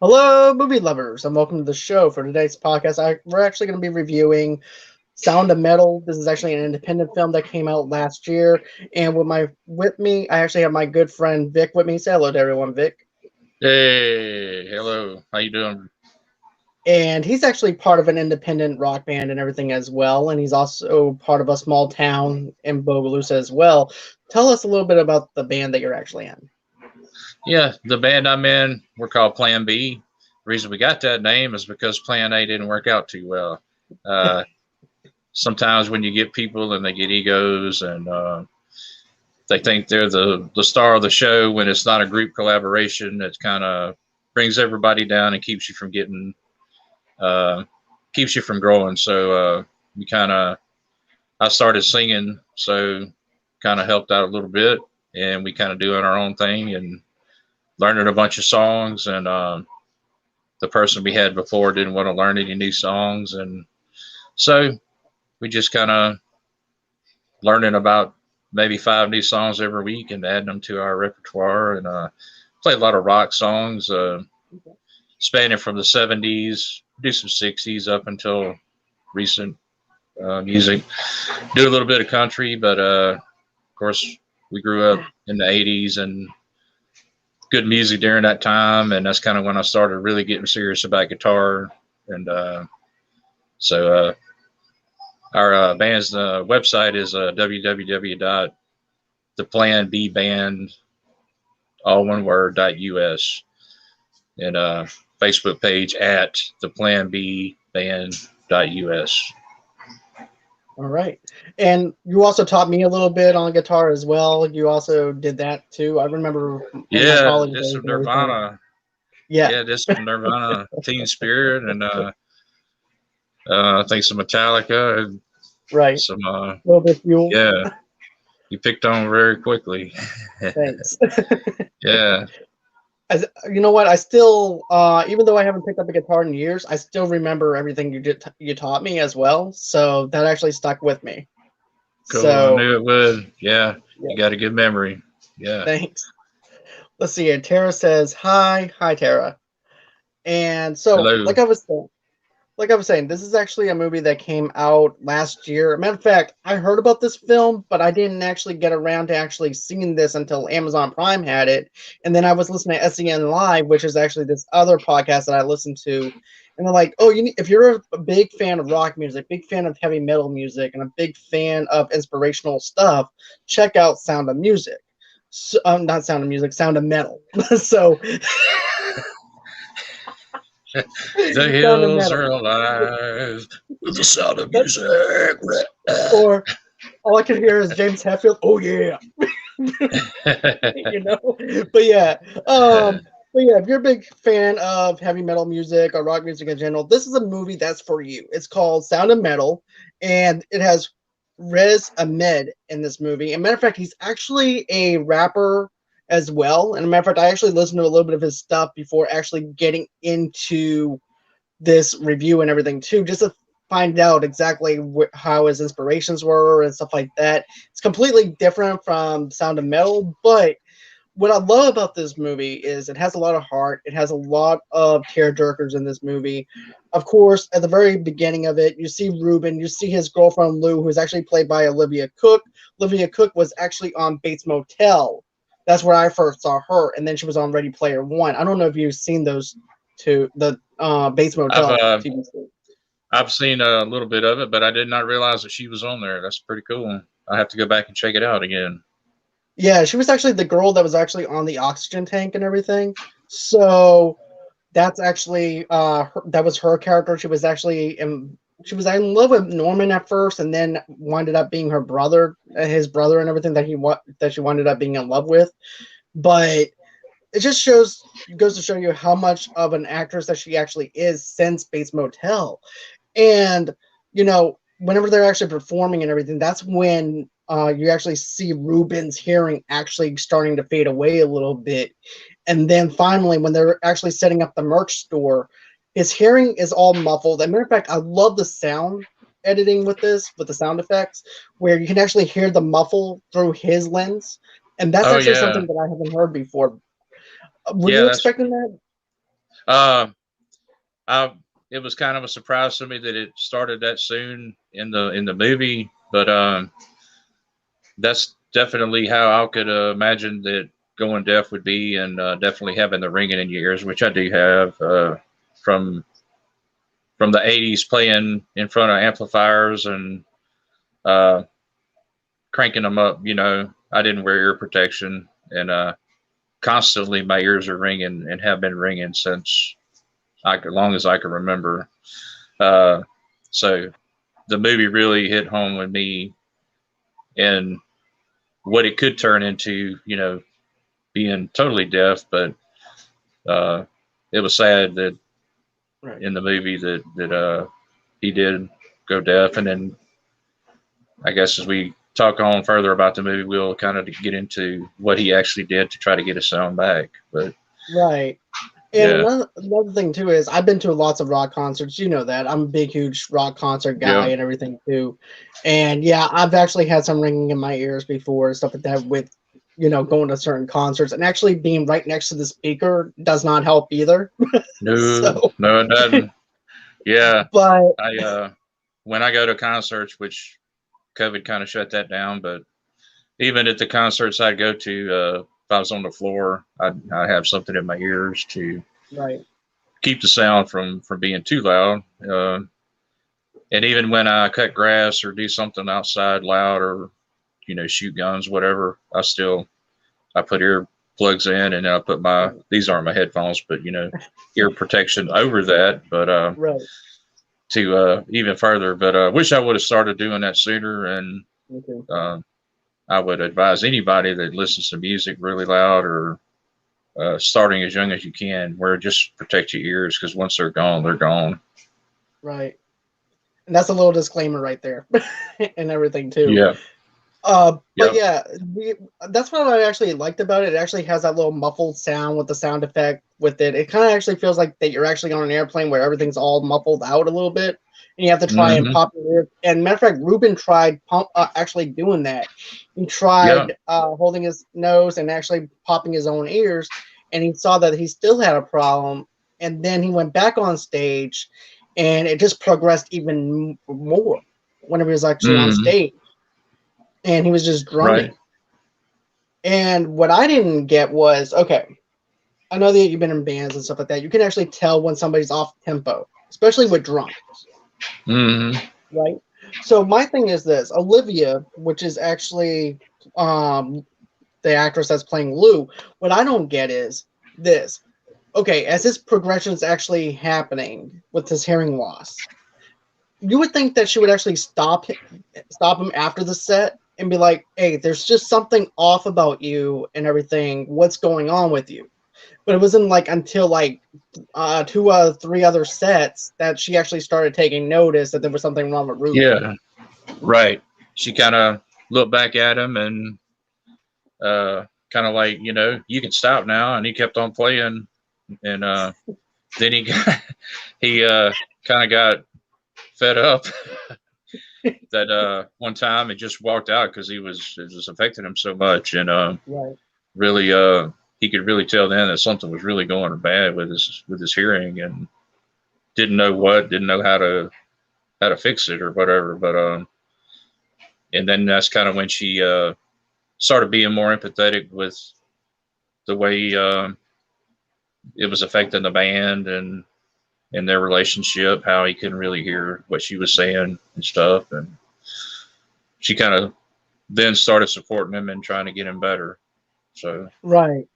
Hello, movie lovers, and welcome to the show. For today's podcast, we're actually going to be reviewing Sound of Metal. This is actually an independent film that came out last year, and with me, I actually have my good friend Vic with me. Say hello to everyone, Vic. Hey, hello. How you doing? And he's actually part of an independent rock band and everything as well, and he's also part of a small town in Bogalusa as well. Tell us a little bit about the band that you're actually in. Yeah, the band I'm in, we're called Plan B. The reason we got that name is because Plan A didn't work out too well. Uh, Sometimes when you get people and they get egos and they think they're the star of the show when it's not a group collaboration, it kind of brings everybody down and uh, keeps you from growing. So we kind of I started singing, so kind of helped out a little bit, and we kind of doing our own thing and learning a bunch of songs. And the person we had before didn't want to learn any new songs, and so we just kind of learning about maybe 5 new songs every week and adding them to our repertoire. And play a lot of rock songs, spanning from the '70s, do some '60s up until recent music. Do a little bit of country, but of course we grew up in the '80s and good music during that time, and that's kind of when I started really getting serious about guitar. And so our band's website is www.theplanbband, all one word, .us, and Facebook page at theplanbband.us. All right. And you also taught me a little bit on guitar as well. You also did that too. I remember in my Yeah, college did days some and everything. Nirvana. Yeah, Yeah, did some Nirvana, Teen Spirit, and I think some Metallica and right. some. A little bit fuel. Yeah, you picked on very quickly. Thanks. Yeah. As you know what, I still even though I haven't picked up a guitar in years, I still remember everything you taught me as well. So that actually stuck with me. Cool. I So knew it would. Yeah. yeah, You got a good memory. Yeah. thanks. Let's see here. Tara says, hi Tara. And so Hello. like I was saying, this is actually a movie that came out last year. Matter of fact, I heard about this film, but I didn't actually get around to actually seeing this until Amazon Prime had it. And then I was listening to SEN Live, which is actually this other podcast that I listened to. And they're like, oh, if you're a big fan of rock music, big fan of heavy metal music, and a big fan of inspirational stuff, check out Sound of Music. So, not Sound of Music, Sound of Metal. So, The Sound of hills Metal. are alive with the sound of That, music. or all I could hear is James Hetfield. Oh yeah, you know. But yeah, if you're a big fan of heavy metal music or rock music in general, this is a movie that's for you. It's called Sound of Metal, and it has Rez Ahmed in this movie. And matter of fact, he's actually a rapper as well. And matter of fact, I actually listened to a little bit of his stuff before actually getting into this review and everything too, just to find out exactly how his inspirations were and stuff like that. It's completely different from Sound of Metal, but what I love about this movie is it has a lot of heart. It has a lot of tearjerkers in this movie. Of course, at the very beginning of it, you see Ruben, you see his girlfriend Lou, who is actually played by Olivia Cook. Olivia Cook was actually on Bates Motel. That's where I first saw her, and then she was on Ready Player One. I don't know if you've seen those two, the Bates I've Motel TV series. I've seen a little bit of it, but I did not realize that she was on there. That's pretty cool. I have to go back and check it out again. Yeah, she was actually the girl that was actually on the oxygen tank and everything. So that's actually that was her character. She was in love with Norman at first, and then winded up being his brother, and everything that she wound up being in love with. But it just goes to show you how much of an actress that she actually is since Bates Motel. And whenever they're actually performing and everything, that's when you actually see Ruben's hearing actually starting to fade away a little bit. And then finally, when they're actually setting up the merch store, his hearing is all muffled. As a matter of fact, I love the sound editing with the sound effects, where you can actually hear the muffle through his lens. And that's Oh actually yeah, something that I haven't heard before. Were yeah. you That's expecting that? Uh, I it was kind of a surprise to me that it started that soon in the movie, but that's definitely how I could imagine that going deaf would be, and definitely having the ringing in your ears, which I do have from from the '80s, playing in front of amplifiers and uh, cranking them up. You know, I didn't wear ear protection, and constantly my ears are ringing and have been ringing since as long as I can remember. Uh, so the movie really hit home with me and what it could turn into. You know, being totally deaf, but uh, it was sad that Right. in the movie that he did go deaf, and then I guess as we talk on further about the movie, we'll kind of get into what he actually did to try to get his sound back. But Right. And yeah, another thing too is I've been to lots of rock concerts. You know that I'm a big, huge rock concert guy yeah, and everything too. And yeah, I've actually had some ringing in my ears before and stuff like that with, going to certain concerts and actually being right next to the speaker does not help either. no, So, no, it doesn't. Yeah, but I when I go to concerts, which COVID kind of shut that down, but even at the concerts I'd go to, if I was on the floor, I'd have something in my ears to right, keep the sound from being too loud. And even when I cut grass or do something outside loud, or shoot guns, whatever, I put ear plugs in, and I put my, right, these aren't my headphones, but ear protection over that. But right. to even further, but wish I would have started doing that sooner. And Okay. uh, I would advise anybody that listens to music really loud, or starting as young as you can, where just protect your ears, because once they're gone, they're gone. Right. And that's a little disclaimer right there and everything too. Yeah. But Yep. yeah, that's what I actually liked about it. It actually has that little muffled sound with the sound effect with it. It kind of actually feels like that you're actually on an airplane where everything's all muffled out a little bit, and you have to try and Hmm. pop your ear. And matter of fact, Ruben tried actually doing that. He Yeah. tried holding his nose and actually popping his own ears, and he saw that he still had a problem. And then he went back on stage, and it just progressed even more whenever he was actually on Hmm. stage and he was just Right. drumming. And what I didn't get was okay, I know that you've been in bands and stuff like that. You can actually tell when somebody's off tempo, especially with drums, Hmm. right? So my thing is this: Olivia, which is actually um, the actress that's playing Lou. What I don't get is this. Okay, as his progression is actually happening with his hearing loss, you would think that she would actually stop him after the set and be like, "Hey, there's just something off about you and everything. What's going on with you?" But it wasn't like until like two three other sets that she actually started taking notice that there was something wrong with Ruben. Yeah. Right. She kind of looked back at him and kind of like, you can stop now. And he kept on playing. And then he got, he kind of got fed up that one time and just walked out because it was affecting him so much. And Right, really, he could really tell then that something was really going bad with his hearing, and didn't know how to fix it or whatever. But and then that's kind of when she started being more empathetic with the way it was affecting the band and their relationship, how he couldn't really hear what she was saying and stuff. And she kind of then started supporting him and trying to get him better. So, right.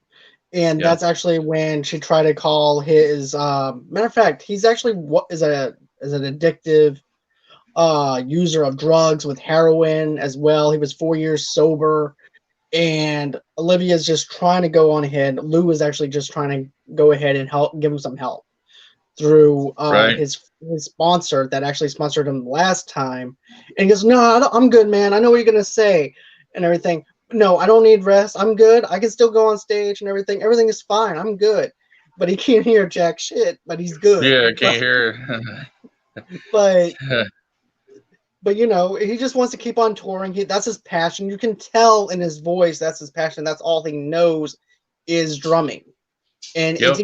And yeah. that's actually when she tried to call his. Matter of fact, he's actually what is an addictive user of drugs with heroin as well. He was 4 years sober, and Olivia's just trying to go on ahead. Lou is actually just trying to go ahead and help, give him some help through Right. his sponsor that actually sponsored him last time. And he goes, "No, I'm good, man. I know what you're gonna say and everything. No, I don't need rest. I'm good. I can still go on stage and everything. Everything is fine. I'm good." But he can't hear jack shit. But he's good. Yeah, I can't hear. But he just wants to keep on touring. That's his passion. You can tell in his voice that's his passion. That's all he knows is drumming. and Yep.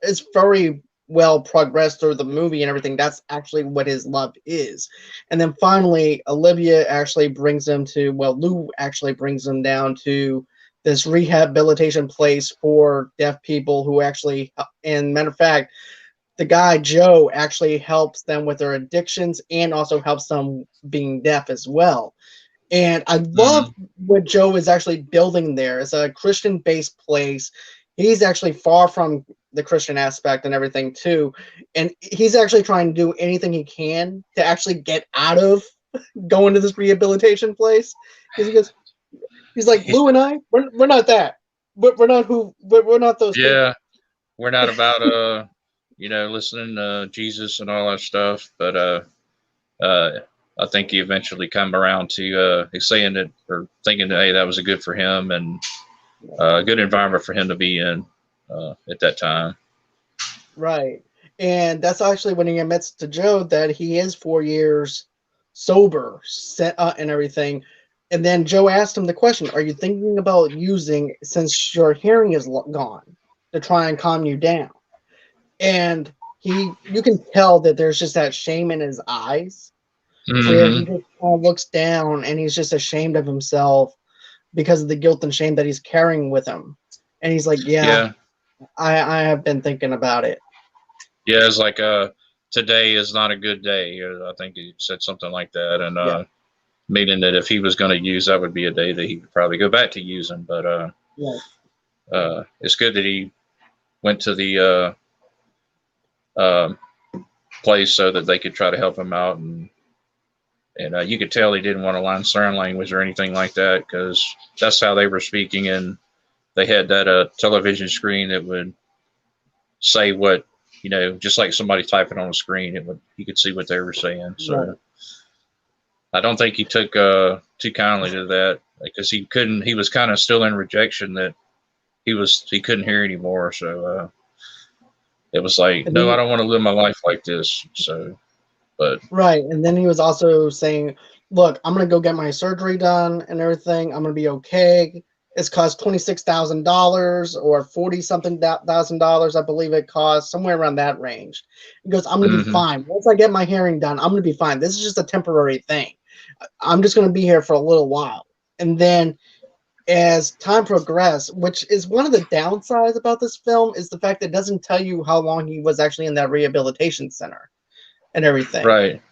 it's very well progressed through the movie and everything. That's actually what his love is. And then finally Olivia actually brings him to, well, Lou actually brings him down to this rehabilitation place for deaf people who actually, and matter of fact, the guy Joe actually helps them with their addictions and also helps them being deaf as well. And I love Mhm. what Joe is actually building there. It's a Christian based place. He's actually far from the Christian aspect and everything too. And he's actually trying to do anything he can to actually get out of going to this rehabilitation place. Because he's like, Lou and I, we're not that. We're not we're not those Yeah, people. we're not about listening to Jesus and all that stuff, but uh, I think he eventually come around to saying that or thinking that hey, that was a good for him and a good environment for him to be in at that time. Right. And that's actually when he admits to Joe that he is 4 years sober and everything. And then Joe asked him the question, are you thinking about using, since your hearing is gone, to try and calm you down? And you can tell that there's just that shame in his eyes where he Hmm. just kind of looks down and he's just ashamed of himself because of the guilt and shame that he's carrying with him. And he's like, yeah, Yeah, I have been thinking about it. yeah. It's like today is not a good day. I think he said something like that, and Yeah. meaning that if he was going to use, that would be a day that he would probably go back to using. But Yeah. it's good that he went to the uh, place so that they could try to help him out, and you could tell he didn't want to learn sign language or anything like that because that's how they were speaking, and they had that television screen that would say what just like somebody typing on a screen. It would you could see what they were saying. Right. So I don't think he took too kindly to that because he couldn't. He was kind of still in rejection that he couldn't hear anymore. So it was like, And no, I then don't want to live my life like this. So, but right, and then he was also saying, "Look, I'm gonna go get my surgery done and everything. I'm gonna be okay. It's cost $26,000 or 40 something thousand dollars, I believe it costs somewhere around that range." He goes, "I'm gonna be mm-hmm, fine. Once I get my hearing done, I'm gonna be fine. This is just a temporary thing. I'm just gonna be here for a little while." And then as time progressed, which is one of the downsides about this film, is the fact that it doesn't tell you how long he was actually in that rehabilitation center and everything. right,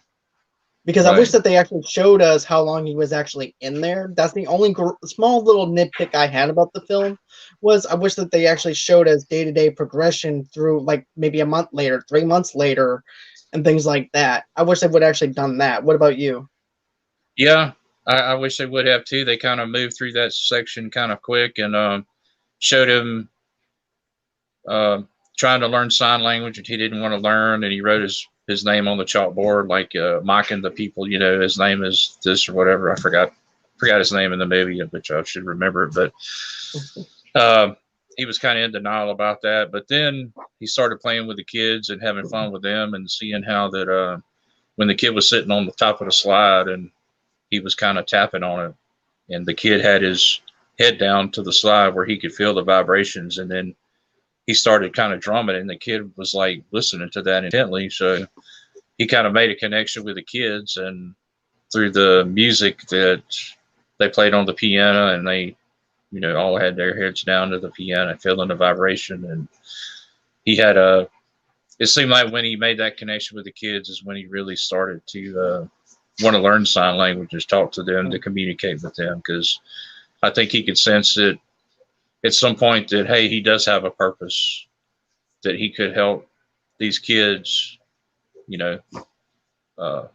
Because I wish right. that they actually showed us how long he was actually in there. That's the only small little nitpick I had about the film, was I wish that they actually showed us day-to-day progression through, like, maybe a month later, 3 months later, and things like that. I wish they would actually done that. What about you? Yeah, I wish they would have too. They kind of moved through that section kind of quick and showed him uh, trying to learn sign language that he didn't want to learn, and he wrote his name on the chalkboard, like mocking the people. His name is this or whatever. I forgot his name in the movie, which I should remember it. But uh, he was kind of in denial about that. But then he started playing with the kids and having fun with them, and seeing how that when the kid was sitting on the top of the slide and he was kind of tapping on it, and the kid had his head down to the slide where he could feel the vibrations, and then he started kind of drumming, and the kid was like listening to that intently. So he kind of made a connection with the kids, and through the music that they played on the piano, and they, all had their heads down to the piano, feeling the vibration. And he had a. It seemed like when he made that connection with the kids is when he really started to want to learn sign languages, talk to them, to communicate with them, because I think he could sense it at some point that hey, he does have a purpose, that he could help these kids, you know, uh,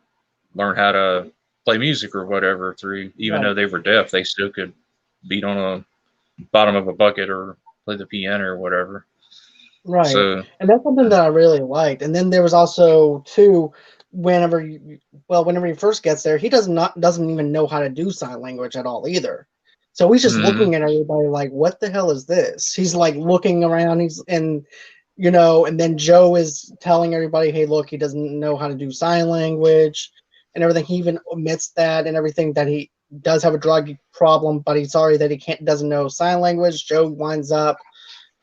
learn how to play music or whatever through, even though Right. they were deaf, they still could beat on a bottom of a bucket or play the piano or whatever. Right. So, And that's something that I really liked. And then there was also too, whenever he first gets there, he doesn't even know how to do sign language at all either. So he's just mm-hmm, looking at everybody like, what the hell is this? He's like looking around, and then Joe is telling everybody, hey, look, he doesn't know how to do sign language and everything. He even admits that and everything, that he does have a drug problem, but he's sorry that he doesn't know sign language. Joe winds up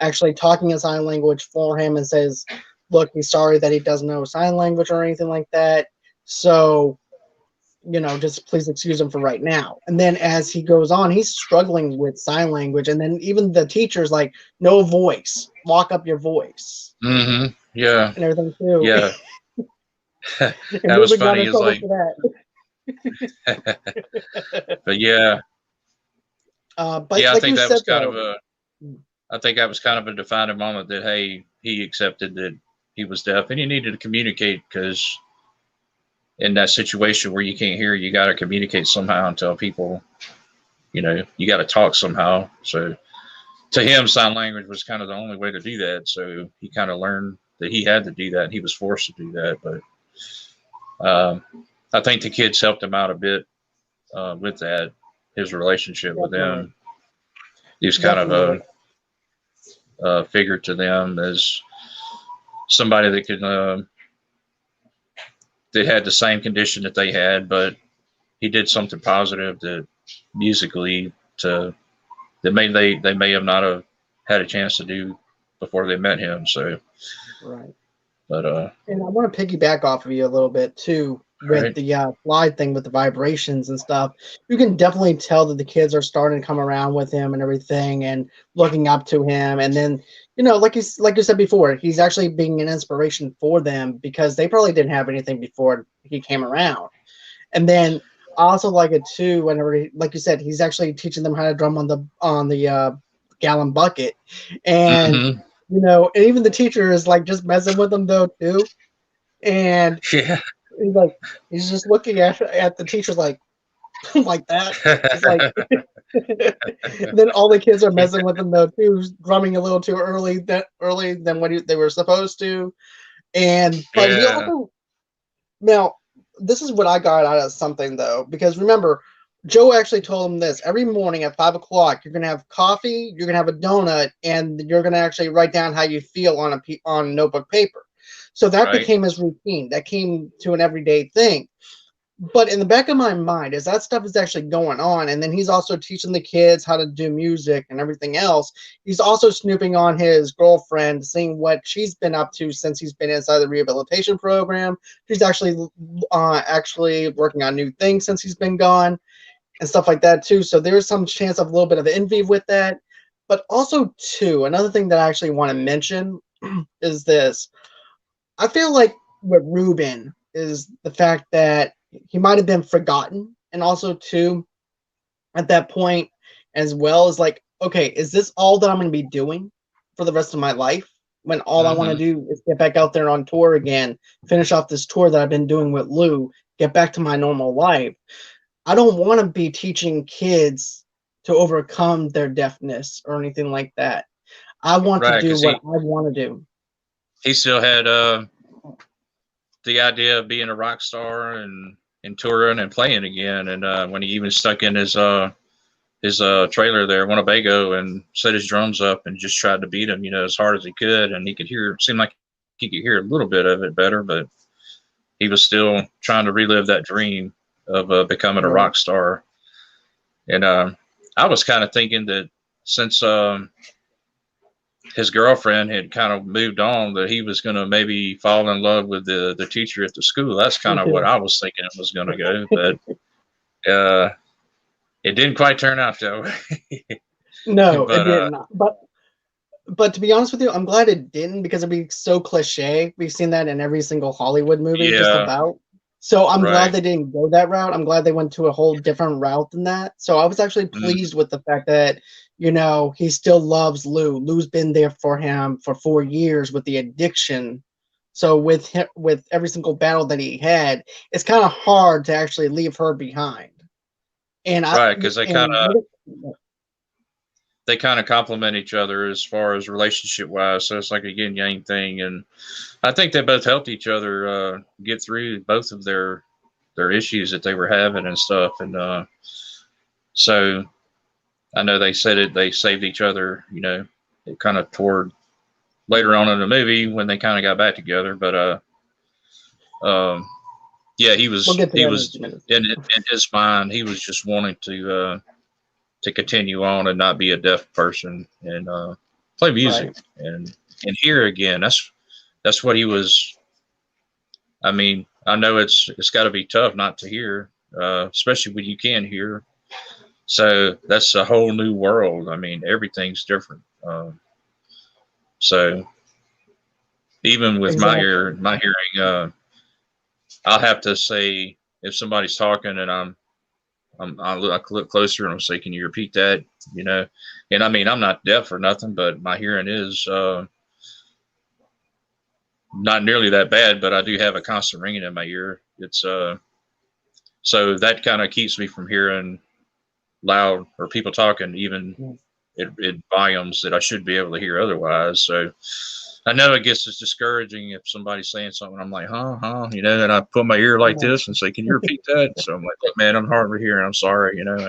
actually talking in sign language for him and says, look, he's sorry that he doesn't know sign language or anything like that. So, just please excuse him for right now. And then as he goes on, he's struggling with sign language. And then even the teacher's like, no voice, lock up your voice. Mm-hmm. Yeah. And everything too. Yeah. That was funny. Is like, but yeah. But yeah, like I think that was kind of a defining moment that, hey, he accepted that he was deaf and he needed to communicate, because in that situation where you can't hear, you got to communicate somehow and tell people, you got to talk somehow. So to him, sign language was kind of the only way to do that. So he kind of learned that he had to do that, and he was forced to do that. But I think the kids helped him out a bit with that. His relationship with them, he was kind of a figure to them as somebody that could that had the same condition that they had, but he did something positive that musically that they may have not have had a chance to do before they met him. So right. But and I want to piggyback off of you a little bit too with the slide thing with the vibrations and stuff. You can definitely tell that the kids are starting to come around with him and everything, and looking up to him. And then, like you said before, he's actually being an inspiration for them, because they probably didn't have anything before he came around. And then I also like it too whenever, like you said, he's actually teaching them how to drum on the gallon bucket, and and even the teacher is like just messing with them though too, and he's just looking at the teacher like like that. It's like then all the kids are messing with him though too, drumming a little too early than what they were supposed to, but he also, now this is what I got out of something though, because remember, Joe actually told him this: every morning at 5 o'clock, you're gonna have coffee, you're gonna have a donut, and you're gonna actually write down how you feel on notebook paper. So that became his routine. That came to an everyday thing. But in the back of my mind, as that stuff is actually going on, and then he's also teaching the kids how to do music and everything else, he's also snooping on his girlfriend, seeing what she's been up to since he's been inside the rehabilitation program. She's actually working on new things since he's been gone, and stuff like that too. So there's some chance of a little bit of envy with that. But also too, another thing that I actually want to mention is this. I feel like with Ruben is the fact that he might have been forgotten, and also too, at that point as well, is like, okay, is this all that I'm going to be doing for the rest of my life, when all I want to do is get back out there on tour again, finish off this tour that I've been doing with Lou, get back to my normal life? I don't want to be teaching kids to overcome their deafness or anything like that. I want to do what I want to do. He still had the idea of being a rock star and touring and playing again. And when he even stuck in his trailer there, Winnebago, and set his drums up and just tried to beat him, as hard as he could, and he could hear. Seemed like he could hear a little bit of it better, but he was still trying to relive that dream of becoming a rock star. And I was kind of thinking that since his girlfriend had kind of moved on, that he was going to maybe fall in love with the teacher at the school. That's kind of what I was thinking it was going to go, but it didn't quite turn out that way. No, it did not. But to be honest with you, I'm glad it didn't, because it'd be so cliche. We've seen that in every single Hollywood movie, just about. So I'm glad they didn't go that route. I'm glad they went to a whole different route than that. So I was actually pleased with the fact that, he still loves Lou. Lou's been there for him for 4 years with the addiction. So with every single battle that he had, it's kind of hard to actually leave her behind. And because they kind of complement each other as far as relationship wise. So it's like a yin yang thing, and I think they both helped each other get through both of their issues that they were having and stuff. And so I know they said they saved each other, it kind of toward later on in the movie when they kind of got back together. But yeah, he was in his mind, he was just wanting to continue on and not be a deaf person. And play music Right. and hear again. That's what he was. I mean, I know it's got to be tough not to hear, especially when you can hear. So that's a whole new world. I mean, everything's different. So even with Exactly. my hearing, I'll have to say if somebody's talking and I look closer and I'll say, "Can you repeat that?" You know, and I mean, I'm not deaf or nothing, but my hearing is not nearly that bad. But I do have a constant ringing in my ear. It's so that kind of keeps me from hearing loud or people talking, even Yeah. at volumes that I should be able to hear otherwise. So I know it gets it's discouraging if somebody's saying something. I'm like, you know, and I put my ear like Yeah. this and say, "Can you repeat that?" So I'm like, "Look, man, I'm hard of hearing. I'm sorry," you know.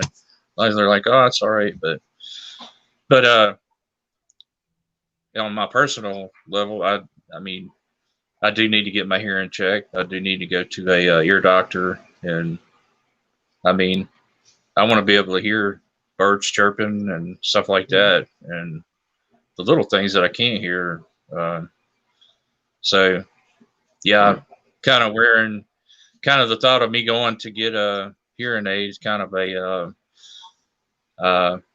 And they're like, "Oh, it's all right," but on my personal level, I mean, I do need to get my hearing checked. I do need to go to a ear doctor, and I mean, I want to be able to hear birds chirping and stuff like Yeah. that, and the little things that I can't hear. Uh, so yeah, kind of wearing, kind of the thought of me going to get a hearing aid is kind of a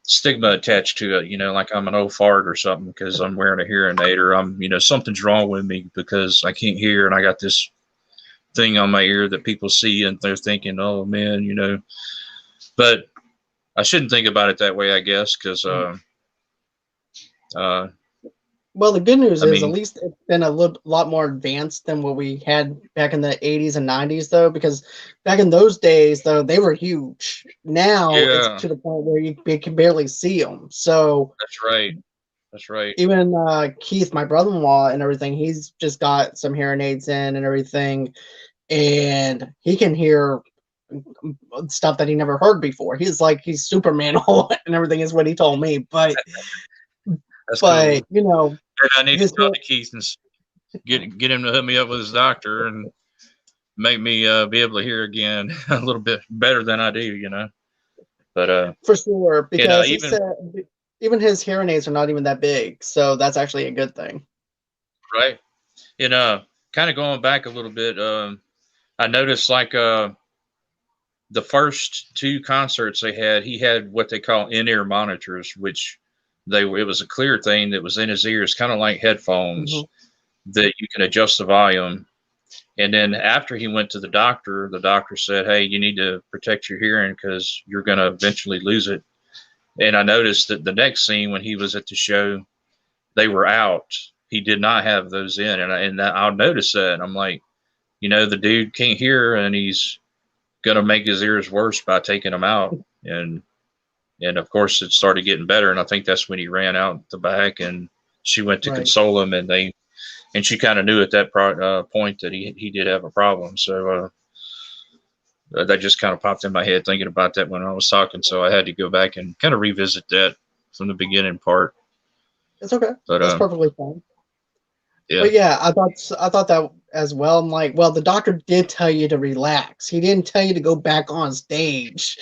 stigma attached to it. You know, like I'm an old fart or something because I'm wearing a hearing aid, or I'm, you know, something's wrong with me because I can't hear and I got this thing on my ear that people see and they're thinking, "Oh man," you know. But I shouldn't think about it that way, I guess, because uh, Well, the good news I is at mean, least it's been a lot more advanced than what we had back in the 80s and 90s, though, because back in those days, though, they were huge. Now it's yeah, to the point where you can barely see them. So that's right. That's right. even Keith, my brother-in-law, and everything, he's just got some hearing aids in and everything, and he can hear stuff that he never heard before. He's Superman and everything is what he told me. That's But cool. you know, Maybe I need to his talk to Keith and get him to hook me up with his doctor and make me be able to hear again a little bit better than I do, you know. But for sure, and because he even said even his hearing aids are not even that big, so that's actually a good thing. right, and kind of going back a little bit, I noticed like the first two concerts they had, he had what they call in-ear monitors, which it was a clear thing that was in his ears, kind of like headphones Hmm. that you can adjust the volume. And then after he went to the doctor said, "Hey, you need to protect your hearing because you're going to eventually lose it." And I noticed that the next scene when he was at the show, they were out. He did not have those in, and I'll notice that. And I'm like, you know, the dude can't hear, and he's gonna make his ears worse by taking them out. And of course, it started getting better, and I think that's when he ran out the back, and she went to Right. console him, and she kind of knew at that point that he did have a problem. So that just kind of popped in my head thinking about that when I was talking. So I had to go back and kind of revisit that from the beginning part. It's okay. But That's perfectly fine. yeah. But yeah, I thought that as well. I'm like, well, the doctor did tell you to relax. He didn't tell you to go back on stage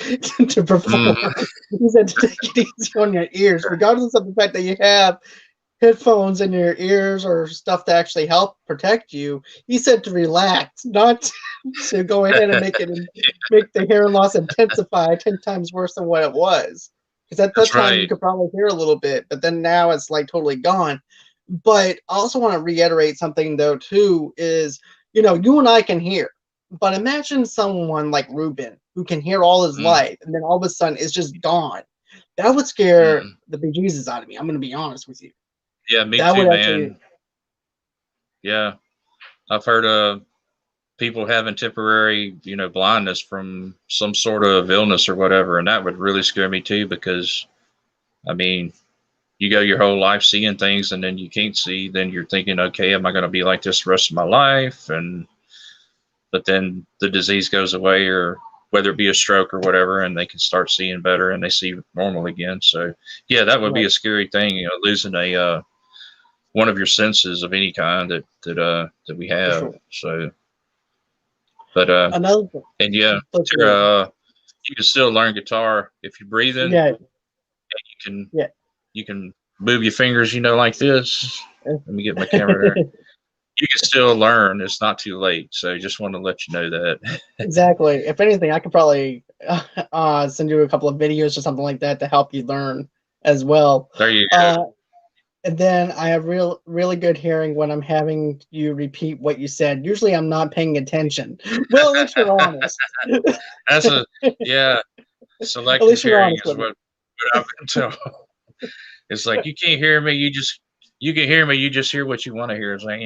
to perform. Mhm. He said to take it easy on your ears, regardless of the fact that you have headphones in your ears or stuff to actually help protect you. He said to relax, not to go ahead and make the hearing loss intensify 10 times worse than what it was. Because at that That's time you right. could probably hear a little bit, but then now it's like totally gone. But I also want to reiterate something though too is, you and I can hear, but imagine someone like Ruben who can hear all his Mm, life and then all of a sudden it's just gone. That would scare mm. the bejesus out of me. I'm going to be honest with you. Yeah, me That too, would actually, man. Yeah, I've heard of people having temporary, you know, blindness from some sort of illness or whatever, and that would really scare me too because I mean, you go your whole life seeing things and then you can't see, then you're thinking, okay, am I going to be like this the rest of my life? And but then the disease goes away, or whether it be a stroke or whatever, and they can start seeing better and they see normal again. So yeah, that would be a right, scary thing, you know, losing a one of your senses of any kind that we for have. sure. So, but Another thing, and yeah, let's see. you can still learn guitar if you're breathing. Yeah, You can yeah, you can move your fingers, like this. Let me get my camera there. You can still learn. It's not too late. So just want to let you know that. Exactly. If anything, I could probably send you a couple of videos or something like that to help you learn as well. There you go. And then I have really good hearing when I'm having you repeat what you said. Usually I'm not paying attention. Well, at least you're honest. That's At selective least you're hearing honest is with me. what I've been told. It's like you can't hear me. You can hear me. You just hear what you want to hear. It's like,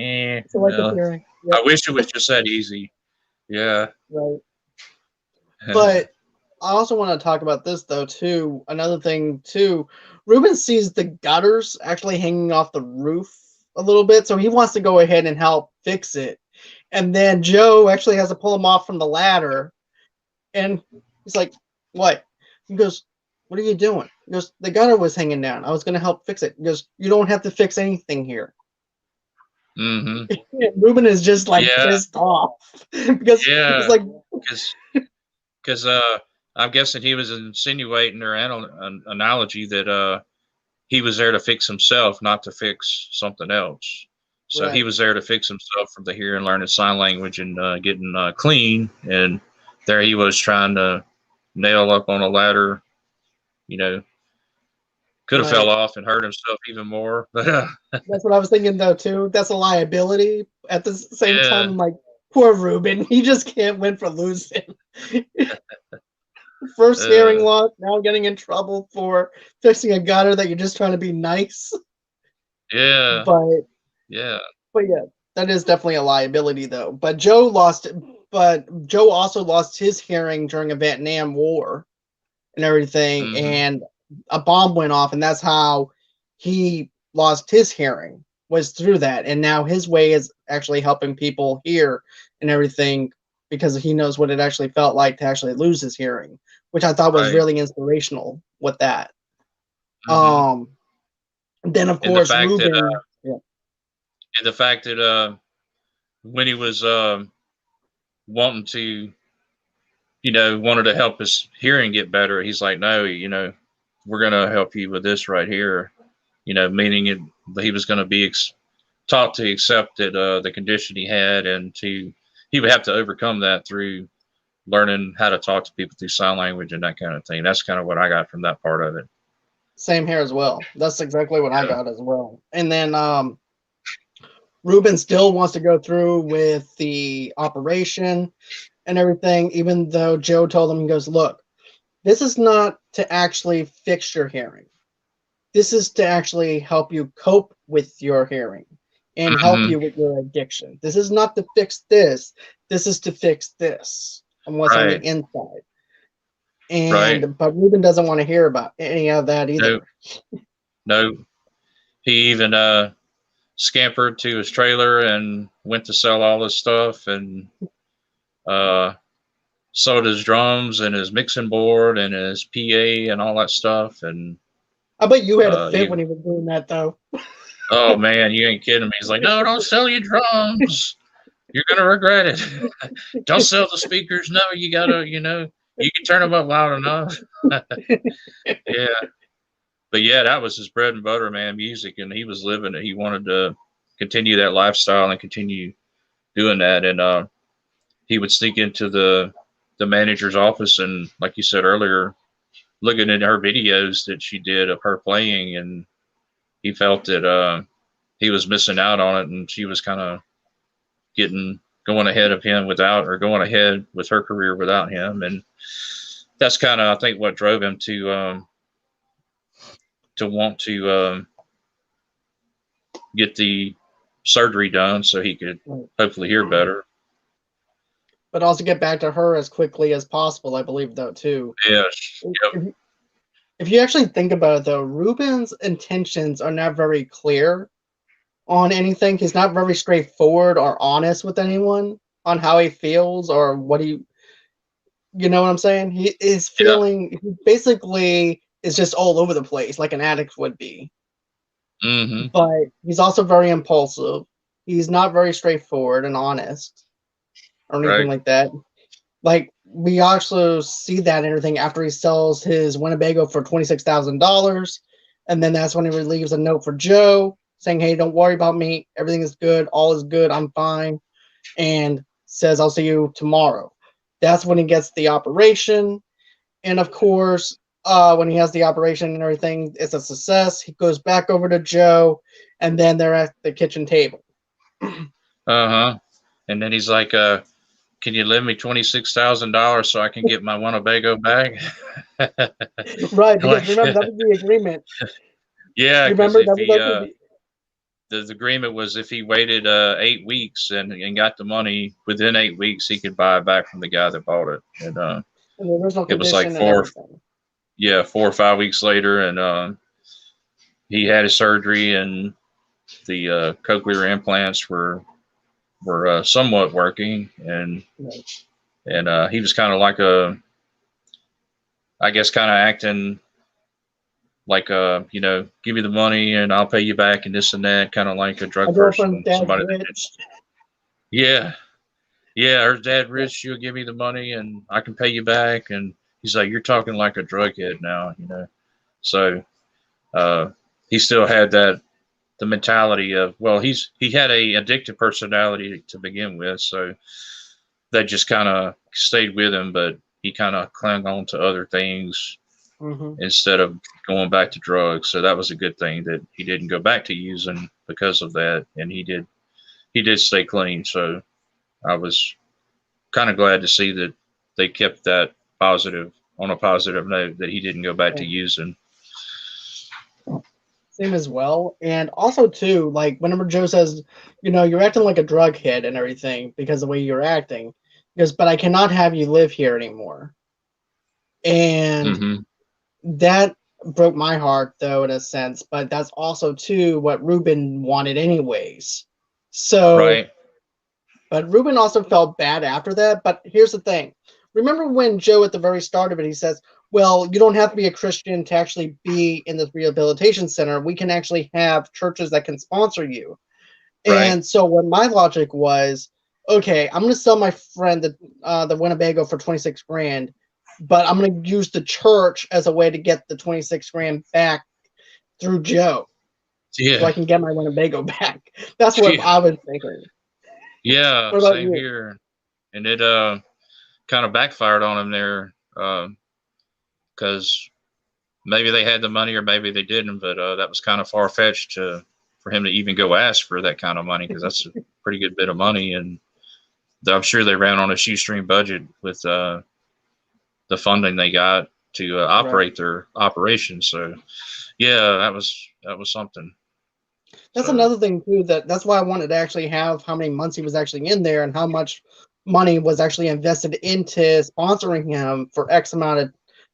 Selective well, hearing. I Yep, wish it was just that easy. Yeah. right. But I also want to talk about this though too. Another thing too, Ruben sees the gutters actually hanging off the roof a little bit, so he wants to go ahead and help fix it. And then Joe actually has to pull him off from the ladder, and he's like, "What?" He goes, "What are you doing?" He goes, "The gutter was hanging down. I was going to help fix it." He goes, "You don't have to fix anything here." Mm-hmm. And Ruben is just like Yeah. pissed off because Yeah. he's like, Because I'm guessing he was insinuating or an analogy that he was there to fix himself, not to fix something else. So he right. was there to fix himself from the hearing, learning sign language, and getting clean. And there he was trying to nail up on a ladder. Could have fell Right. off and hurt himself even more. But That's what I was thinking though too. That's a liability. At the same time, yeah, I'm like, poor Ruben. He just can't win for losing. First hearing uh, loss, now getting in trouble for fixing a gutter that you're just trying to be nice. yeah, But yeah. yeah, that is definitely a liability though. But Joe also lost his hearing during a Vietnam War and everything, Mm-hmm. and a bomb went off, and that's how he lost his hearing, was through that. And now his way is actually helping people hear and everything, because he knows what it actually felt like to actually lose his hearing, which I thought was Right. really inspirational with that. Mm-hmm. Then of And the course fact that Ruben, yeah, when he was wanting to, wanted to help his hearing get better, he's like, no, we're going to help you with this right here. Meaning that he was going to be taught to accept that the condition he had, and he would have to overcome that through learning how to talk to people through sign language and that kind of thing. That's kind of what I got from that part of it. same here as well. That's exactly what I Yeah. got as well. And then Ruben still wants to go through with the operation and everything, even though Joe told him, he goes, look, this is not to actually fix your hearing. This is to actually help you cope with your hearing and help Mm-hmm. you with your addiction. This is not to fix this. This is to fix this and what's on the Right. inside. Right. But Ruben doesn't want to hear about any of that either. No, no. He even scampered to his trailer and went to sell all his stuff, and uh, sold his drums and his mixing board and his PA and all that stuff. And I bet you had a fit he, when he was doing that, though. oh man, you ain't kidding me. He's like, no, don't sell your drums. You're gonna regret it. Don't sell the speakers. No, you gotta, you can turn them up loud enough. Yeah, but yeah, that was his bread and butter, man. Music, and he was living it. He wanted to continue that lifestyle and continue doing that. And he would sneak into the manager's office, and like you said earlier, looking at her videos that she did of her playing, and he felt that he was missing out on it, and she was kind of going ahead of him going ahead with her career without him. And that's kind of, I think, what drove him to want to get the surgery done so he could hopefully hear better. But also get back to her as quickly as possible, I believe, though, too. Yes. Yep. If you actually think about it, though, Ruben's intentions are not very clear on anything. He's not very straightforward or honest with anyone on how he feels or what you know what I'm saying? He is Yeah. feeling, he basically is just all over the place like an addict would be. Mm-hmm. But he's also very impulsive. He's not very straightforward and honest or anything Right. like that. Like, we also see that and everything after he sells his Winnebago for $26,000 And then that's when he leaves a note for Joe saying, hey, don't worry about me. Everything is good. All is good. I'm fine. And says, I'll see you tomorrow. That's when he gets the operation. And of course, when he has the operation and everything, it's a success. He goes back over to Joe, and then they're at the kitchen table. Uh-huh. And then he's like, can you lend me $26,000 so I can get my Winnebago back? Right, because remember, that was the agreement. Yeah, because Remember, if that was he like the agreement was if he waited 8 weeks and got the money within 8 weeks, he could buy it back from the guy that bought it. And the original it was like condition and everything. 4 or 5 weeks later, and he had his surgery, and the cochlear implants were somewhat working, and Right. and he was kind of like I guess kind of acting like give me the money and I'll pay you back and this and that, kind of like a drug My person, girlfriend's dad's somebody that did. rich. Yeah, yeah, her dad rich, she'll give me the money and I can pay you back. And he's like, you're talking like a drug head now. So uh, he still had the mentality of, well, he had a addictive personality to begin with, so that just kind of stayed with him, but he kind of clung on to other things instead of going back to drugs. So that was a good thing that he didn't go back to using because of that, and he did stay clean. So I was kind of glad to see that they kept that on a positive note, that he didn't go back to using. Same as well. And also too, like whenever Joe says, you're acting like a drug head and everything because of the way you're acting, he goes, but I cannot have you live here anymore. And that broke my heart, though, in a sense, but that's also too what Ruben wanted anyways. So right. But Ruben also felt bad after that. But here's the thing. Remember when Joe, at the very start of it, he says, well, you don't have to be a Christian to actually be in this rehabilitation center. We can actually have churches that can sponsor you. Right. And so what my logic was, okay, I'm going to sell my friend the Winnebago for 26 grand, but I'm going to use the church as a way to get the 26 grand back through Joe. Yeah. So I can get my Winnebago back. That's what I was thinking. Yeah, same here. And it kind of backfired on him there, because maybe they had the money or maybe they didn't, but that was kind of far-fetched for him to even go ask for that kind of money, because that's a pretty good bit of money, and I'm sure they ran on a shoestring budget with the funding they got to operate their operation. So yeah, that was something. That's another thing too. That's why I wanted to actually have how many months he was actually in there and how much money was actually invested into sponsoring him for X amount of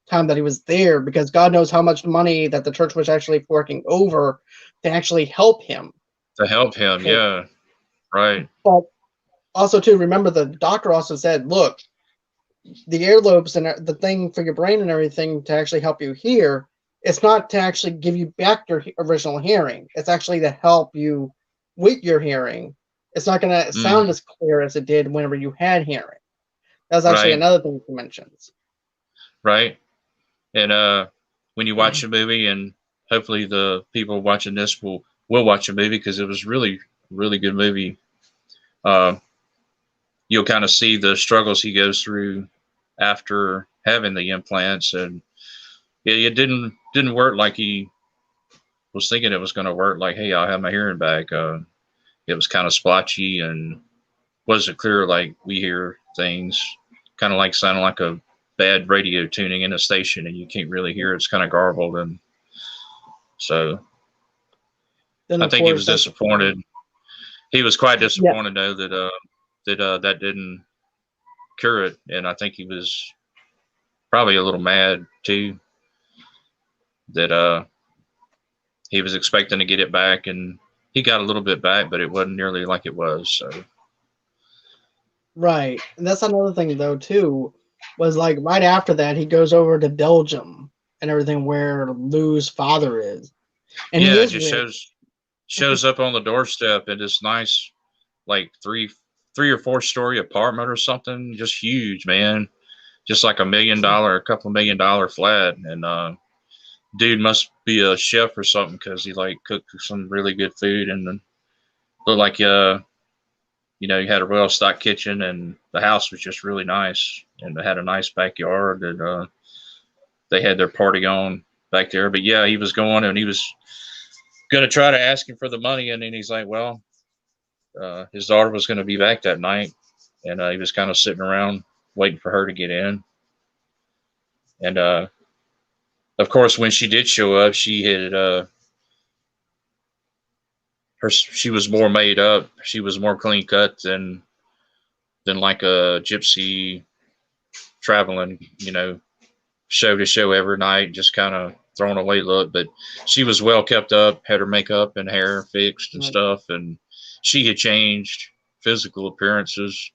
time that he was there, because God knows how much money that the church was actually forking over to actually help him. Yeah, right. But also too, remember the doctor also said, look, the earlobes and the thing for your brain and everything to actually help you hear, it's not to actually give you back your original hearing. It's actually to help you with your hearing. It's not going to sound as clear as it did whenever you had hearing. That's actually another thing he mentions. Right. And when you watch a movie, and hopefully the people watching this will watch a movie, because it was really good movie. You'll kind of see the struggles he goes through after having the implants, and it didn't work like he was thinking it was going to work. Like, hey, I'll have my hearing back. It was kind of splotchy and wasn't clear like we hear things. Kind of like sounding like a bad radio tuning in a station, and you can't really hear it. It's kind of garbled, and so I think he was disappointed. He was quite disappointed though that didn't cure it, and I think he was probably a little mad too that he was expecting to get it back, and he got a little bit back, but it wasn't nearly like it was. So right, and that's another thing though too, was like right after that he goes over to Belgium and everything where Lou's father is, and yeah, it just shows up on the doorstep in this nice, like three or 4 story apartment or something, just huge, man, just like a couple $1 million flat, and dude must be a chef or something because he like cooked some really good food and looked like he had a well stocked kitchen and the house was just really nice and they had a nice backyard and they had their party on back there. But yeah, he was going and he was gonna try to ask him for the money and then he's like, well, his daughter was gonna be back that night and he was kind of sitting around waiting for her to get in and of course when she did show up she had she was more made up. She was more clean cut than like a gypsy traveling, show to show every night, just kind of thrown away look. But she was well kept up, had her makeup and hair fixed and stuff, and she had changed physical appearances.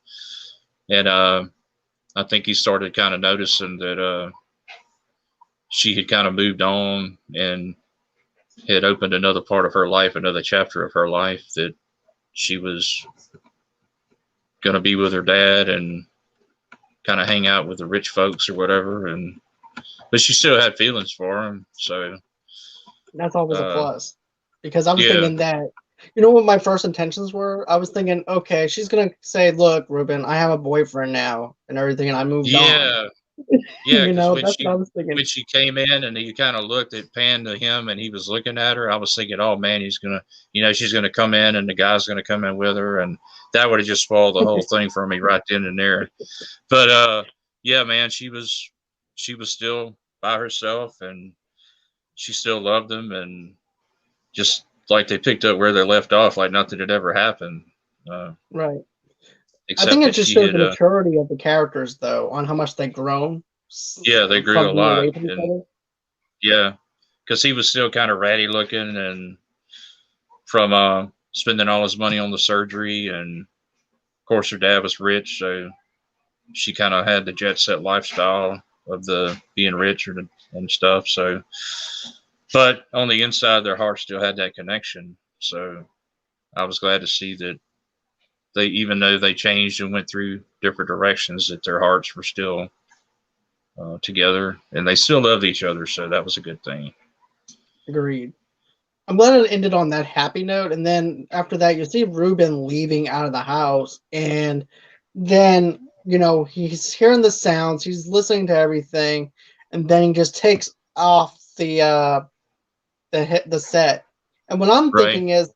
And I think he started kind of noticing that she had kind of moved on and had opened another part of her life, another chapter of her life that she was going to be with her dad and kind of hang out with the rich folks or whatever. But she still had feelings for him. So that's always a plus because I was thinking that, what my first intentions were? I was thinking, okay, she's going to say, look, Ruben, I have a boyfriend now and everything. And I moved on. Yeah, because when she came in and he kind of looked at panned to him and he was looking at her, I was thinking, oh man, he's gonna, she's gonna come in and the guy's gonna come in with her, and that would have just spoiled the whole thing for me right then and there. But yeah, man, she was still by herself and she still loved him and just like they picked up where they left off, like nothing had ever happened. Right. I think it just shows the maturity of the characters, though, on how much they've grown. Yeah, they grew a lot. And, yeah, because he was still kind of ratty looking, and from spending all his money on the surgery, and of course her dad was rich, so she kind of had the jet set lifestyle of the being rich and stuff. So, but on the inside, their heart still had that connection. So, I was glad to see that. They, even though they changed and went through different directions, that their hearts were still together and they still loved each other. So that was a good thing. Agreed. I'm glad it ended on that happy note. And then after that, you see Ruben leaving out of the house. And then, he's hearing the sounds, he's listening to everything. And then he just takes off the set. And what I'm thinking is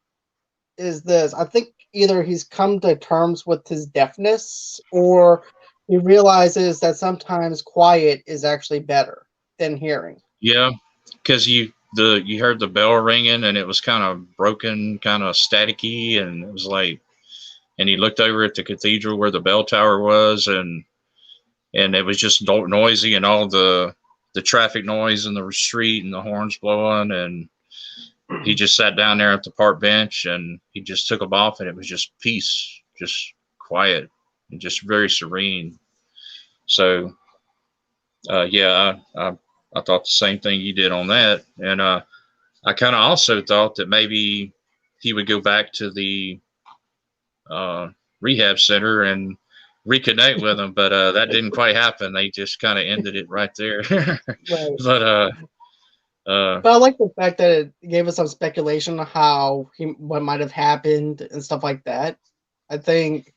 this. I think either he's come to terms with his deafness or he realizes that sometimes quiet is actually better than hearing. Yeah, because you heard the bell ringing and it was kind of broken, kind of staticky, and it was like, and he looked over at the cathedral where the bell tower was, and it was just noisy and all the traffic noise in the street and the horns blowing, and he just sat down there at the park bench and he just took them off and it was just peace, just quiet and just very serene. So, yeah, I thought the same thing you did on that. And I kind of also thought that maybe he would go back to the rehab center and reconnect with them, but that didn't quite happen. They just kind of ended it right there. Right. But I like the fact that it gave us some speculation on what might have happened and stuff like that. I think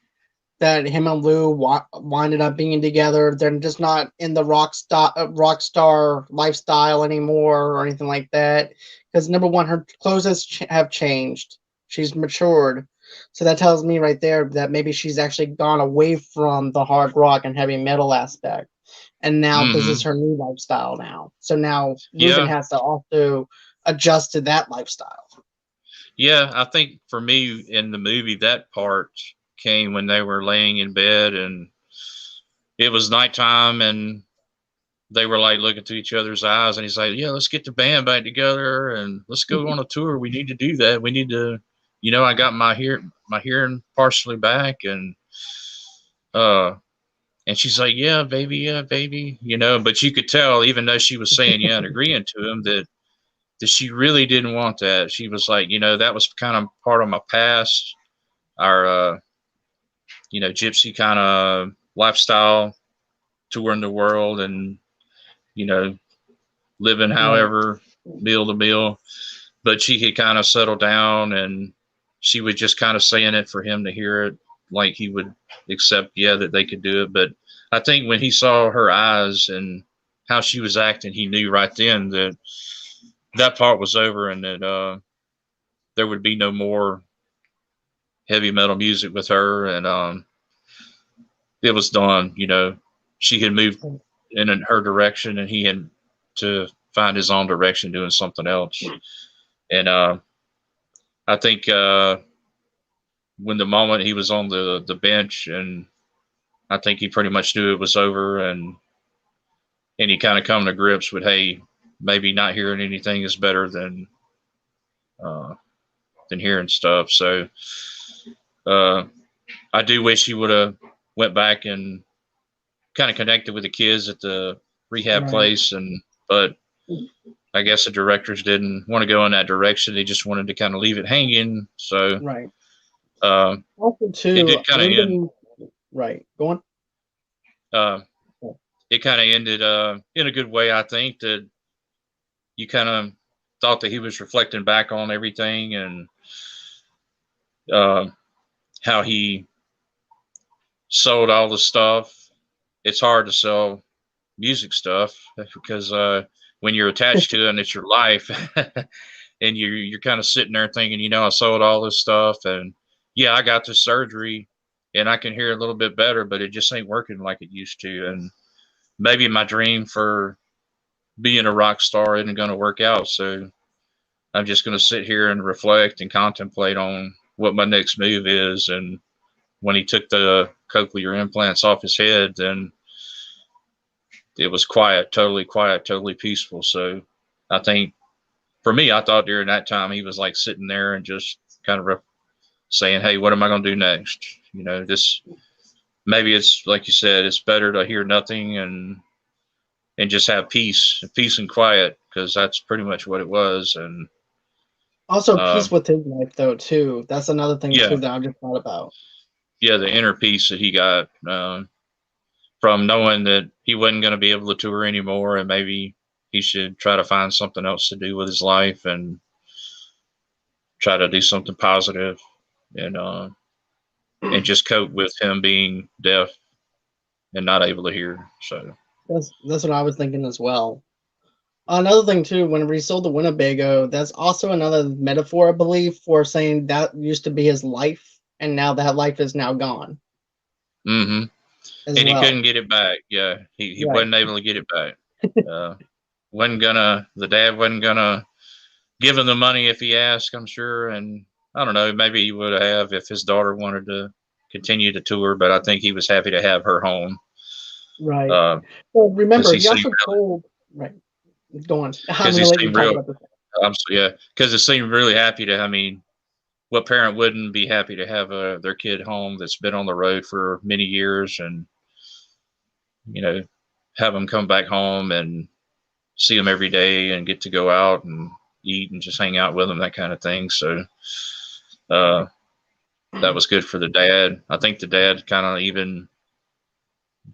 that him and Lou winded up being together. They're just not in the rock star lifestyle anymore or anything like that. Because number one, her clothes have changed. She's matured. So that tells me right there that maybe she's actually gone away from the hard rock and heavy metal aspect. And now this is her new lifestyle now. So now Ruben has to also adjust to that lifestyle. Yeah, I think for me in the movie, that part came when they were laying in bed and it was nighttime and they were like looking to each other's eyes and he's like, yeah, let's get the band back together and let's go on a tour. We need to do that. We need to, I got my hearing partially back and she's like, yeah, baby, but you could tell, even though she was saying, yeah, and agreeing to him that she really didn't want that. She was like, that was kind of part of my past, our, gypsy kind of lifestyle, touring the world and, living however meal to meal, but she had kind of settled down, and she was just kind of saying it for him to hear it, like he would accept, yeah, that they could do it. But I think when he saw her eyes and how she was acting, he knew right then that that part was over, and that there would be no more heavy metal music with her, and it was done. She had moved in her direction, and he had to find his own direction doing something else. And I think when the moment he was on the bench, and I think he pretty much knew it was over, and he kind of come to grips with, hey, maybe not hearing anything is better than hearing stuff. So I do wish he would have went back and kind of connected with the kids at the rehab place, but I guess the directors didn't want to go in that direction. They just wanted to kind of leave it hanging. So also too, it did kind of end. Go on. It kind of ended in a good way. I think that you kind of thought that he was reflecting back on everything, and how he sold all the stuff. It's hard to sell music stuff because when you're attached to it and it's your life, and you're kind of sitting there thinking, I sold all this stuff, and yeah, I got this surgery and I can hear a little bit better, but it just ain't working like it used to. And maybe my dream for being a rock star isn't going to work out. So I'm just going to sit here and reflect and contemplate on what my next move is. And when he took the cochlear implants off his head, then it was quiet, totally peaceful. So I think for me, I thought during that time he was like sitting there and just kind of saying, hey, what am I going to do next? This, maybe it's like you said, it's better to hear nothing and just have peace and quiet, because that's pretty much what it was. And also peace with his life though too. That's another thing too that I just thought about. Yeah, the inner peace that he got from knowing that he wasn't going to be able to tour anymore, and maybe he should try to find something else to do with his life and try to do something positive, and just cope with him being deaf and not able to hear. So that's what I was thinking as well. Another thing too, whenever he sold the Winnebago, that's also another metaphor, I believe, for saying that used to be his life, and now that life is now gone. Mm-hmm. And he couldn't get it back. Yeah, he wasn't able to get it back. The dad wasn't gonna give him the money if he asked, I'm sure. And I don't know, maybe he would have if his daughter wanted to continue to tour, but I think he was happy to have her home. Right. Well, remember, he also told, go on. Because he seemed because it seemed really happy to, what parent wouldn't be happy to have their kid home that's been on the road for many years, and have them come back home and see them every day and get to go out and eat and just hang out with them, that kind of thing. So that was good for the dad. I think the dad kind of even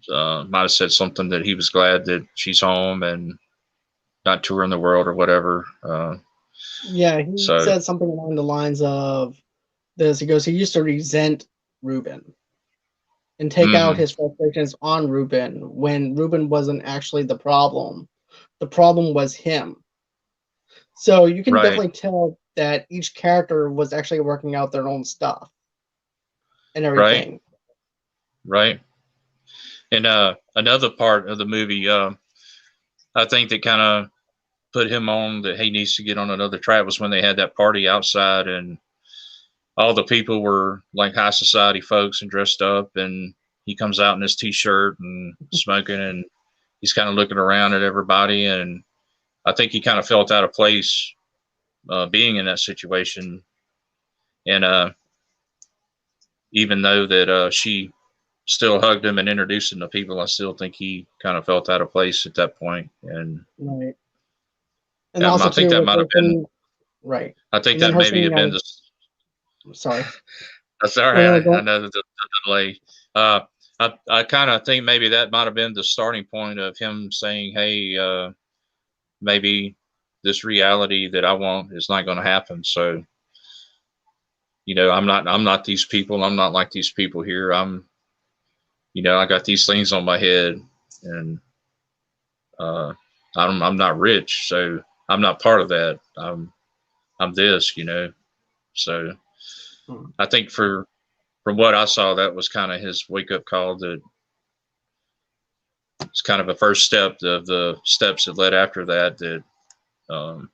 might have said something that he was glad that she's home and not touring the world or whatever. He said something along the lines of this. He goes, he used to resent Ruben and take out his frustrations on Ruben when Ruben wasn't actually the problem. The problem was him. So you can definitely tell that each character was actually working out their own stuff and everything. Right. And another part of the movie, I think that kind of put him on that he needs to get on another track was when they had that party outside, and all the people were like high society folks and dressed up, and he comes out in his t-shirt and smoking, and he's kind of looking around at everybody. And I think he kind of felt out of place being in that situation. And even though that she still hugged him and introduced him to people, I still think he kind of felt out of place at that point. And and also I think that might have been I think that maybe had been the. Sorry. Sorry, I know the delay. I kind of think maybe that might have been the starting point of him saying, "Hey, maybe this reality that I want is not going to happen. So, I'm not these people. I'm not like these people here. I got these things on my head, and uh, I'm not rich, so I'm not part of that. I'm this. So I think from what I saw, that was kind of his wake up call. That it's kind of a first step of the steps that led after that. That um,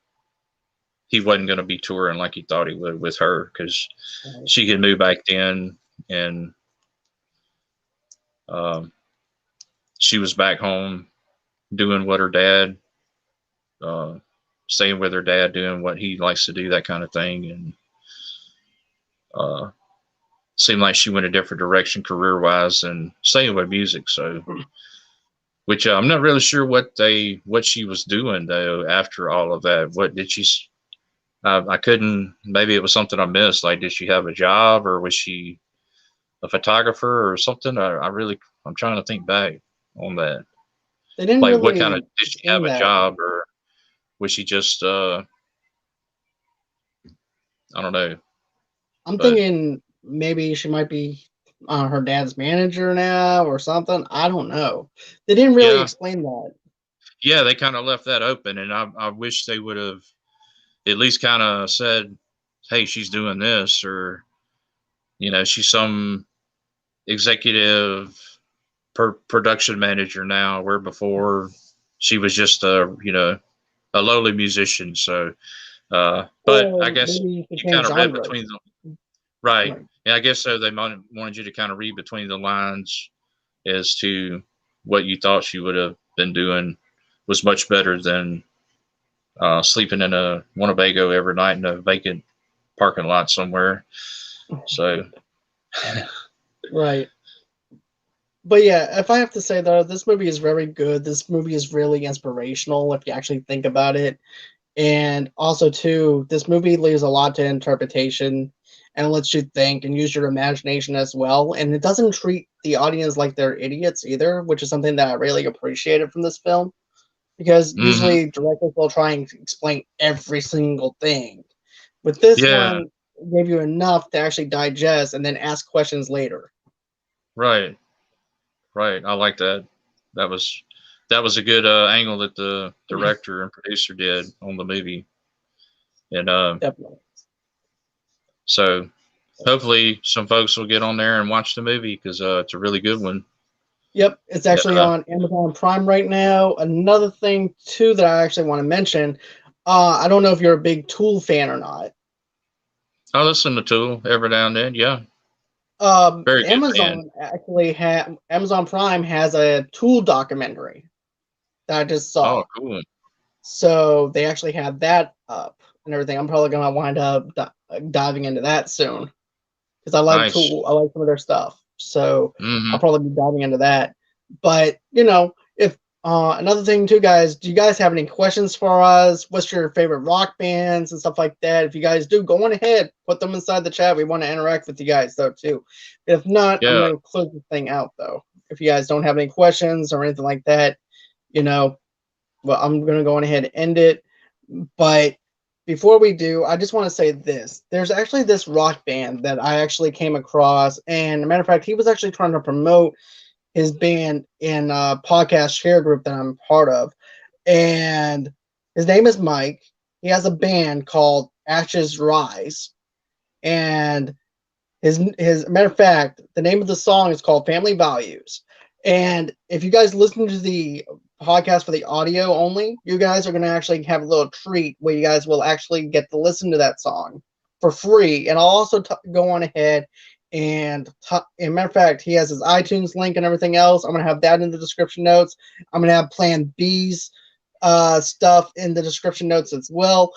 he wasn't going to be touring like he thought he would with her, because she had moved back then, and um, she was back home doing what her dad, uh, staying with her dad, doing what he likes to do, that kind of thing, and seemed like she went a different direction career wise and staying with music. So, which I'm not really sure what she was doing though after all of that. What did she? I couldn't. Maybe it was something I missed. Like, did she have a job, or was she a photographer or something? I'm trying to think back on that. They didn't Like, really what kind of, did she have a that. job, or was she just I don't know. I'm thinking maybe she might be her dad's manager now or something. I don't know. They didn't really explain that. Yeah, they kind of left that open, and I wish they would have at least kind of said, "Hey, she's doing this," or she's some executive production manager now, where before she was just a lowly musician. So, but I guess you kind of read between them, right? And I guess so. They wanted you to kind of read between the lines as to what you thought she would have been doing was much better than sleeping in a Winnebago every night in a vacant parking lot somewhere. So, right. But yeah, if I have to say though, this movie is very good. This movie is really inspirational if you actually think about it. And also too, this movie leaves a lot to interpretation and lets you think and use your imagination as well. And it doesn't treat the audience like they're idiots either, which is something that I really appreciated from this film. Because usually directors will try and explain every single thing. But this one gave you enough to actually digest and then ask questions later. Right. I like that. That was a good angle that the director and producer did on the movie. And definitely. So hopefully some folks will get on there and watch the movie, because it's a really good one. Yep, it's actually on Amazon Prime right now. Another thing too that I actually want to mention, I don't know if you're a big Tool fan or not. I listen to Tool every now and then. Yeah. Very Amazon actually Amazon Prime has a Tool documentary that I just saw. Oh, cool. So they actually have that up and everything. I'm probably gonna wind up diving into that soon because I like Tool. I like some of their stuff. So I'll probably be diving into that. But if another thing too, guys, do you guys have any questions for us? What's your favorite rock bands and stuff like that? If you guys do, go on ahead, put them inside the chat. We want to interact with you guys though too. If not, I'm going to close the thing out though. If you guys don't have any questions or anything like that, well, I'm going to go on ahead and end it. But before we do, I just want to say this. There's actually this rock band that I actually came across. And as a matter of fact, he was actually trying to promote his band in a podcast share group that I'm part of. And his name is Mike. He has a band called Ashes Rise. And his matter of fact, the name of the song is called Family Values. And if you guys listen to the podcast for the audio only, you guys are going to actually have a little treat where you guys will actually get to listen to that song for free. And I'll also go on ahead and matter of fact, he has his iTunes link and everything else. I'm going to have that in the description notes. I'm going to have Plan B's stuff in the description notes as well.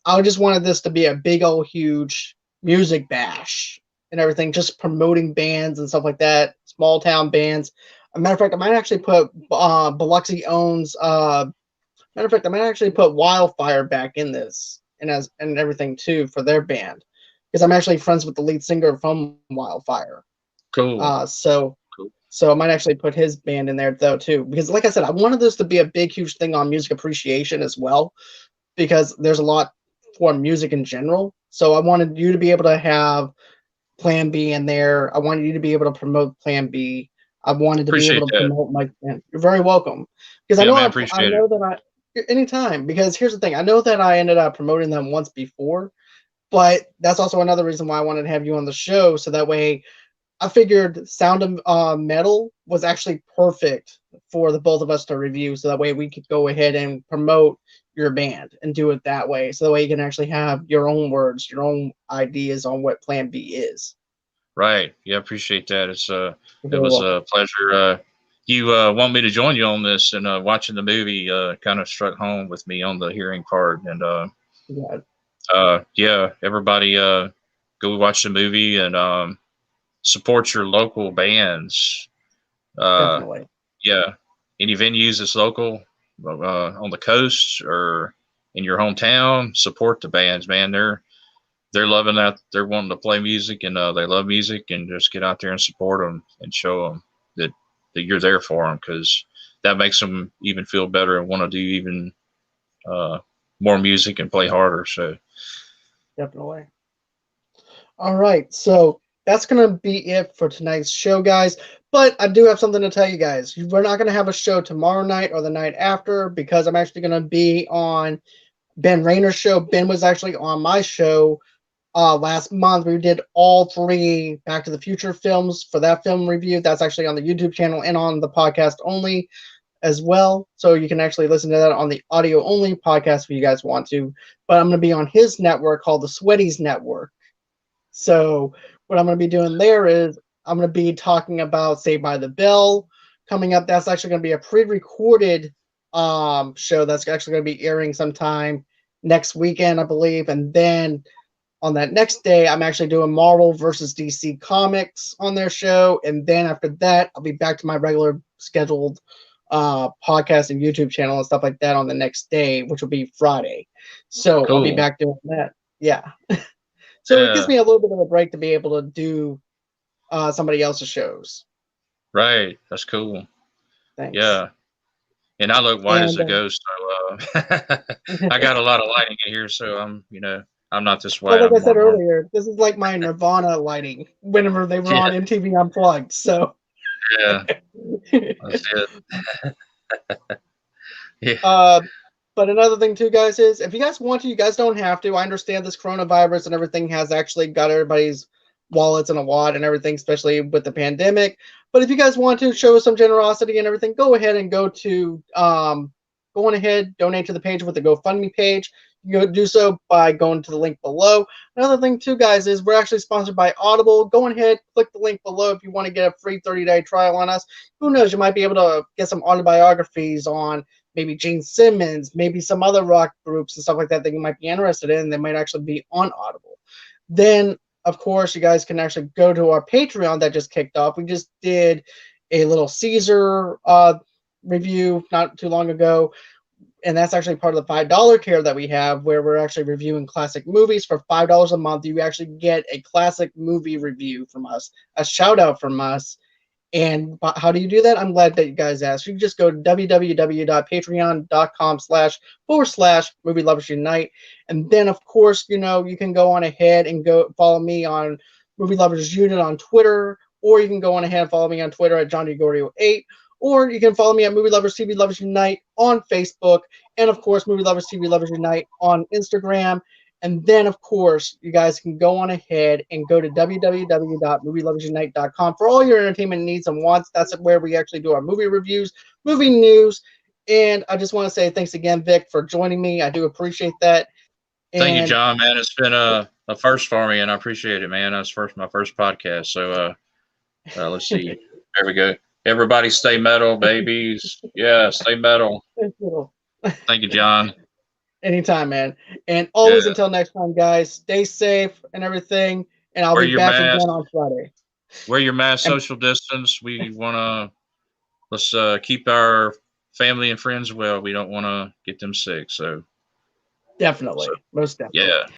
I just wanted this to be a big old huge music bash and everything, just promoting bands and stuff like that, small town bands. As a matter of fact, I might actually put Biloxi owns. Matter of fact, I might actually put Wildfire back in this and everything too for their band, because I'm actually friends with the lead singer from Wildfire. Cool. So I might actually put his band in there though too, because like I said, I wanted this to be a big huge thing on music appreciation as well. because there's a lot for music in general. So I wanted you to be able to have Plan B in there. I wanted you to be able to promote Plan B. I wanted to be Appreciate able to that. promote my plan. You're very welcome. Because Yeah, man, I appreciate it. know that anytime. Because here's the thing, I know that I ended up promoting them once before, but that's also another reason why I wanted to have you on the show, so that way I figured Sound of Metal was actually perfect for the both of us to review, so that way we could go ahead and promote your band and do it that way, so that way you can actually have your own words, your own ideas on what Plan B is. Right. Yeah, appreciate that. You're It very was welcome. a pleasure. You want me to join you on this, and watching the movie kind of struck home with me on the hearing part. And Yeah, yeah, everybody go watch the movie and support your local bands. Uh, definitely. yeah, any venues that's local on the coast or in your hometown, support the bands, man. They're loving that. They're wanting to play music, and they love music, and just get out there and support them and show them that you're there for them, because that makes them even feel better and want to do even uh, more music and play harder. So Definitely. All right, so that's gonna be it for tonight's show, guys. But I do have something to tell you guys. We're not gonna have a show tomorrow night or the night after, because I'm actually gonna be on Ben Raynor's show. Ben was actually on my show last month. We did all three Back to the Future films for that film review. That's actually on the YouTube channel and on the podcast only as well. So you can actually listen to that on the audio only podcast if you guys want to. But I'm going to be on his network called the Sweaties Network. So what I'm going to be doing there is I'm going to be talking about Saved by the Bell coming up. That's actually going to be a pre-recorded show that's actually going to be airing sometime next weekend, I believe. And then on that next day, I'm actually doing Marvel versus DC Comics on their show. And then after that, I'll be back to my regular scheduled podcast and YouTube channel and stuff like that on the next day, which will be Friday. So I'll be cool. back doing that. Yeah. So it gives Yeah. me a little bit of a break to be able to do somebody else's shows. Right. That's cool. Thanks. Yeah. And I look white as And a ghost, so I got a lot of lighting in here. So I'm not this well, white. like I'm I more said normal. earlier, this is like my Nirvana lighting whenever they were Yeah. on MTV Unplugged. So Yeah. That's it. Yeah. Uh, but another thing too, guys, is if you guys want to, you guys don't have to. I understand this coronavirus and everything has actually got everybody's wallets in a wad and everything, especially with the pandemic. But if you guys want to show some generosity and everything, go ahead and go on ahead, donate to the page with the GoFundMe page. You can do so by going to the link below. Another thing too, guys, is we're actually sponsored by Audible. Go ahead, click the link below if you want to get a free 30-day trial on us. Who knows, you might be able to get some autobiographies on maybe Gene Simmons, maybe some other rock groups and stuff like that that you might be interested in. They might actually be on Audible. Then, of course, you guys can actually go to our Patreon that just kicked off. We just did a little Caesar review not too long ago. And that's actually part of the $5 tier that we have, where we're actually reviewing classic movies for $5 a month. You actually get a classic movie review from us, a shout out from us. And how do you do that? I'm glad that you guys asked. You can just go to www.patreon.com//movie lovers unite. And then, of course, you can go on ahead and go follow me on Movie Lovers Unit on Twitter, or you can go on ahead and follow me on Twitter at John DeGorio8, or you can follow me at Movie Lovers TV Lovers Unite on Facebook, and of course, Movie Lovers TV Lovers Unite on Instagram. And then, of course, you guys can go on ahead and go to www.movieloversunite.com for all your entertainment needs and wants. That's where we actually do our movie reviews, movie news. And I just want to say thanks again, Vic, for joining me. I do appreciate that. Thank you, And John, man. It's been a first for me, and I appreciate it, man. That's my first podcast. So let's see. There we go. Everybody stay metal, babies. Yeah, stay metal. Thank you, John. Anytime, man. And always Yeah. until next time, guys, stay safe and everything. And I'll Wear be your back mask. again on Friday. Wear your mask, And social distance. Let's keep our family and friends well. We don't want to get them sick. So definitely, most definitely. yeah.